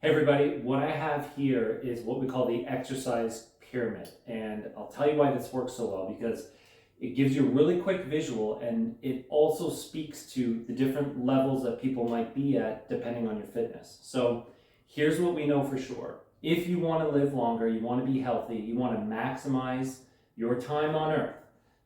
Hey everybody, what I have here is what we call the exercise pyramid, and I'll tell you why this works so well because it gives you a really quick visual and it also speaks to the different levels that people might be at depending on your fitness. So here's what we know for sure. If you want to live longer, you want to be healthy, you want to maximize your time on earth,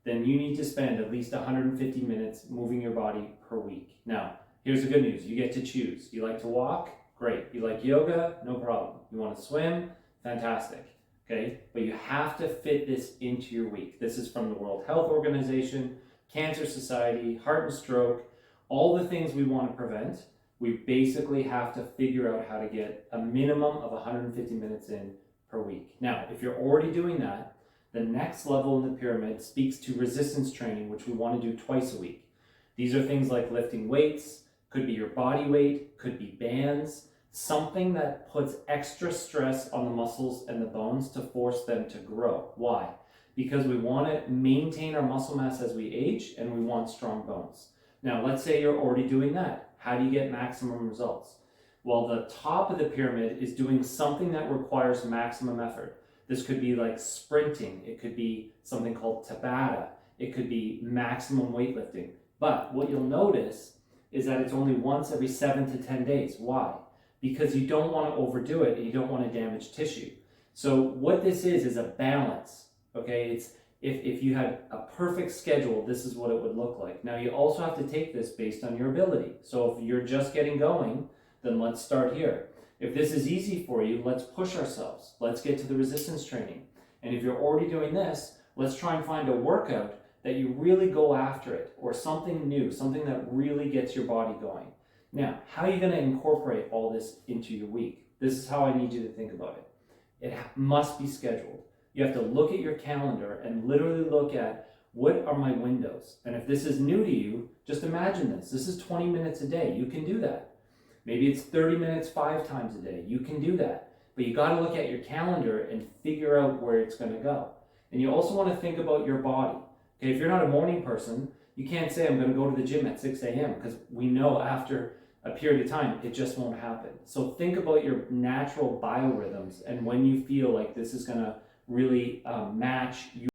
then you need to spend at least 150 minutes moving your body per week. Now, here's the good news. You get to choose. You like to walk? Great. You like yoga? No problem. You want to swim? Fantastic. Okay? But you have to fit this into your week. This is from the World Health Organization, Cancer Society, Heart and Stroke, all the things we want to prevent. We basically have to figure out how to get a minimum of 150 minutes in per week. Now, if you're already doing that, the next level in the pyramid speaks to resistance training, which we want to do twice a week. These are things like lifting weights, could be your body weight, could be bands, something that puts extra stress on the muscles and the bones to force them to grow. Why? Because we want to maintain our muscle mass as we age and we want strong bones. Now, let's say you're already doing that. How do you get maximum results? Well, the top of the pyramid is doing something that requires maximum effort. This could be like sprinting. It could be something called Tabata. It could be maximum weightlifting. But what you'll notice is that it's only once every 7 to 10 days. Why? Because you don't want to overdo it and you don't want to damage tissue. So what this is a balance, okay? It's if you had a perfect schedule, this is what it would look like. Now you also have to take this based on your ability. So if you're just getting going, then let's start here. If this is easy for you, let's push ourselves. Let's get to the resistance training. And if you're already doing this, let's try and find a workout that you really go after it, or something new, something that really gets your body going. Now, how are you going to incorporate all this into your week? This is how I need you to think about it. It must be scheduled. You have to look at your calendar and literally look at what are my windows. And if this is new to you, just imagine this. This is 20 minutes a day. You can do that. Maybe it's 30 minutes 5 times a day. You can do that. But you got to look at your calendar and figure out where it's going to go. And you also want to think about your body. Okay, if you're not a morning person, you can't say I'm going to go to the gym at 6 a.m. because we know after a period of time, it just won't happen. So think about your natural biorhythms and when you feel like this is going to really match